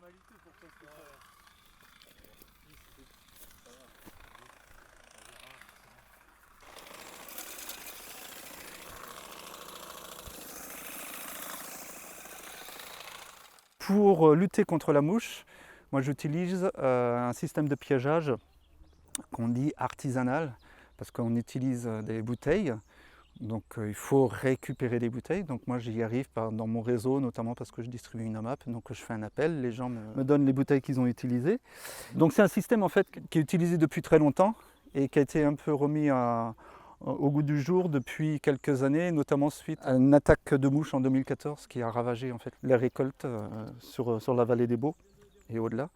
formalité pour tester ça. Pour lutter contre la mouche, moi j'utilise un système de piégeage qu'on dit artisanal, parce qu'on utilise des bouteilles. Donc il faut récupérer des bouteilles. Donc moi j'y arrive dans mon réseau, notamment parce que je distribue une AMAP. Donc je fais un appel, les gens me donnent les bouteilles qu'ils ont utilisées. Donc c'est un système en fait qui est utilisé depuis très longtemps et qui a été un peu remis au goût du jour depuis quelques années, notamment suite à une attaque de mouches en 2014 qui a ravagé en fait les récoltes sur la vallée des Baux et au-delà.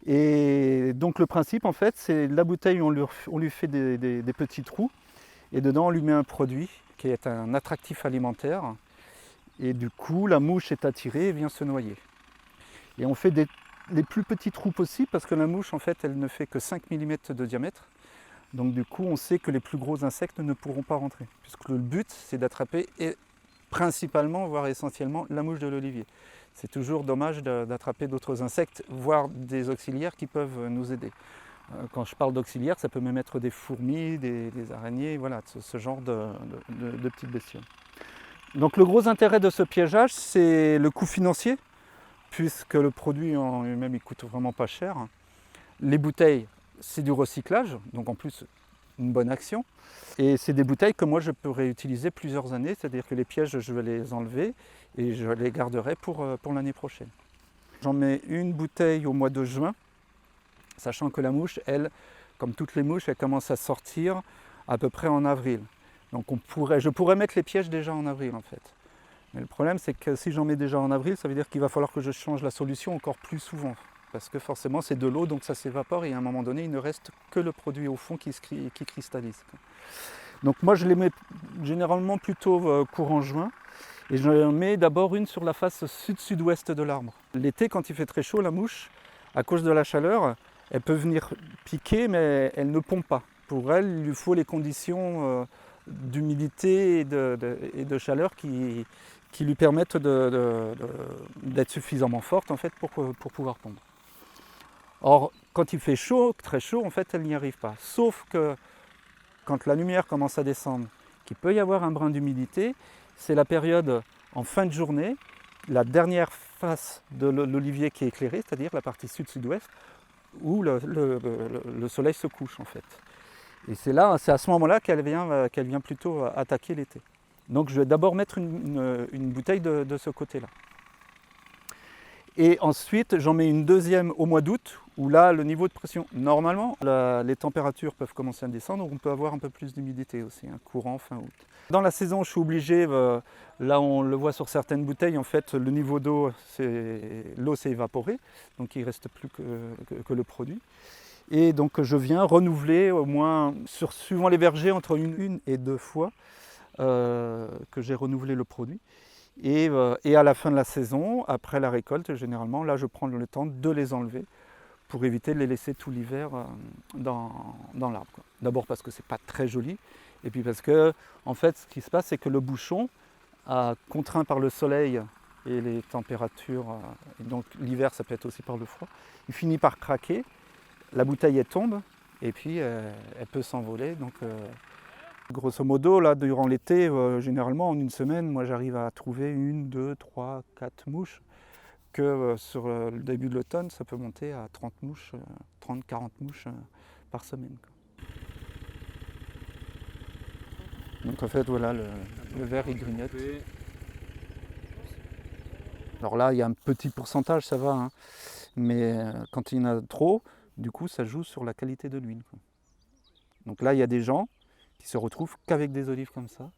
Et donc le principe en fait c'est la bouteille, on lui fait des petits trous et dedans on lui met un produit qui est un attractif alimentaire et du coup la mouche est attirée et vient se noyer. Et on fait les plus petits trous possibles parce que la mouche en fait elle ne fait que 5 mm de diamètre. Donc du coup, on sait que les plus gros insectes ne pourront pas rentrer, puisque le but, c'est d'attraper principalement, voire essentiellement, la mouche de l'olivier. C'est toujours dommage d'attraper d'autres insectes, voire des auxiliaires qui peuvent nous aider. Quand je parle d'auxiliaires, ça peut même être des fourmis, des araignées, voilà, ce genre de petites bestioles. Donc le gros intérêt de ce piégeage, c'est le coût financier, puisque le produit en lui-même, il coûte vraiment pas cher. Les bouteilles, c'est du recyclage, donc en plus une bonne action. Et c'est des bouteilles que moi je peux réutiliser plusieurs années, c'est-à-dire que les pièges je vais les enlever et je les garderai pour l'année prochaine. J'en mets une bouteille au mois de juin, sachant que la mouche, elle, comme toutes les mouches, elle commence à sortir à peu près en avril. Donc je pourrais mettre les pièges déjà en avril en fait. Mais le problème c'est que si j'en mets déjà en avril, ça veut dire qu'il va falloir que je change la solution encore plus souvent. Parce que forcément c'est de l'eau, donc ça s'évapore et à un moment donné il ne reste que le produit au fond qui cristallise. Donc moi je les mets généralement plutôt courant juin et j'en mets d'abord une sur la face sud-sud-ouest de l'arbre. L'été quand il fait très chaud, la mouche, à cause de la chaleur, elle peut venir piquer mais elle ne pond pas. Pour elle, il lui faut les conditions d'humidité et de chaleur qui lui permettent d'être suffisamment forte en fait, pour pouvoir pondre. Or, quand il fait chaud, très chaud, en fait, elle n'y arrive pas. Sauf que quand la lumière commence à descendre, qu'il peut y avoir un brin d'humidité, c'est la période en fin de journée, la dernière face de l'olivier qui est éclairée, c'est-à-dire la partie sud-sud-ouest, où le soleil se couche en fait. Et c'est à ce moment-là qu'elle vient plutôt attaquer l'été. Donc je vais d'abord mettre une bouteille de ce côté-là. Et ensuite, j'en mets une deuxième au mois d'août, où là, le niveau de pression, normalement, les températures peuvent commencer à descendre, donc on peut avoir un peu plus d'humidité aussi, courant fin août. Dans la saison, je suis obligé, là on le voit sur certaines bouteilles, en fait, le niveau d'eau, l'eau s'est évaporée, donc il ne reste plus que le produit. Et donc je viens renouveler au moins, suivant les vergers, entre une et deux fois que j'ai renouvelé le produit. Et à la fin de la saison, après la récolte, généralement, là je prends le temps de les enlever pour éviter de les laisser tout l'hiver dans l'arbre. D'abord parce que c'est pas très joli, et puis parce que en fait ce qui se passe c'est que le bouchon, contraint par le soleil et les températures, et donc l'hiver ça peut être aussi par le froid, il finit par craquer, la bouteille elle tombe, et puis elle peut s'envoler. Donc, grosso modo, là, durant l'été, généralement en une semaine, moi j'arrive à trouver 1, 2, 3, 4 mouches, que sur le début de l'automne, ça peut monter à 30 mouches, 30, 40 mouches par semaine. Donc en fait, voilà, le ver il grignote. Alors là, il y a un petit pourcentage, ça va, hein, mais quand il y en a trop, du coup, ça joue sur la qualité de l'huile. Donc là, il y a des gens qui se retrouvent qu'avec des olives comme ça.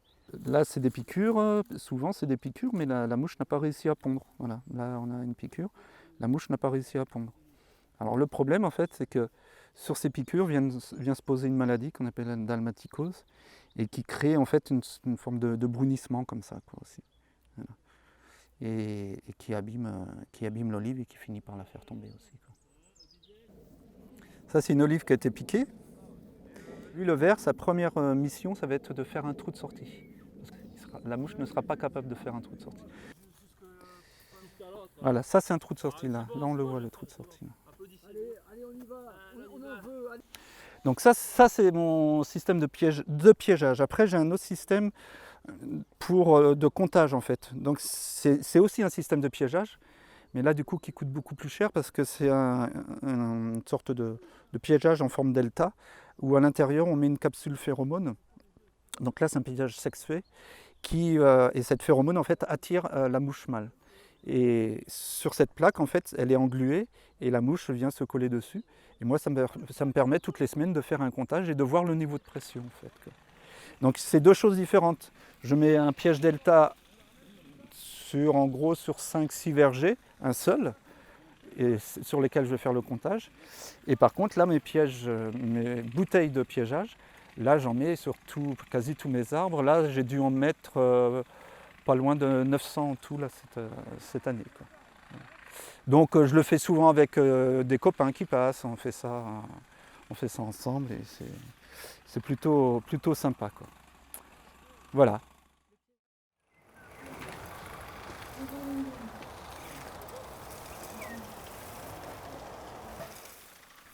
Là, c'est des piqûres, souvent c'est des piqûres, mais la mouche n'a pas réussi à pondre. Voilà, là on a une piqûre, la mouche n'a pas réussi à pondre. Alors le problème en fait, c'est que sur ces piqûres vient se poser une maladie qu'on appelle la dalmaticose et qui crée en fait une forme de brunissement comme ça, quoi, aussi. Voilà. Et qui abîme l'olive et qui finit par la faire tomber aussi, quoi. Ça c'est une olive qui a été piquée. Lui, le ver, sa première mission, ça va être de faire un trou de sortie. La mouche ne sera pas capable de faire un trou de sortie. Voilà, ça c'est un trou de sortie là. Là on le voit le trou de sortie. Allez, on y va. On en veut. Allez. Donc ça c'est mon système de piégeage. Après j'ai un autre système de comptage en fait. Donc c'est aussi un système de piégeage, mais là du coup qui coûte beaucoup plus cher parce que c'est une sorte de piégeage en forme delta où à l'intérieur on met une capsule phéromone. Donc là c'est un piégeage sexué et cette phéromone en fait attire la mouche mâle. Et sur cette plaque en fait elle est engluée et la mouche vient se coller dessus. Et moi ça me permet toutes les semaines de faire un comptage et de voir le niveau de pression en fait. Donc c'est deux choses différentes. Je mets un piège delta en gros sur 5-6 vergers, un seul, et sur lesquels je vais faire le comptage. Et par contre là mes bouteilles de piégeage, là j'en mets sur quasi tous mes arbres. Là j'ai dû en mettre pas loin de 900 en tout là, cette année, quoi. Donc je le fais souvent avec des copains qui passent, on fait ça ensemble et c'est plutôt sympa, quoi. Voilà.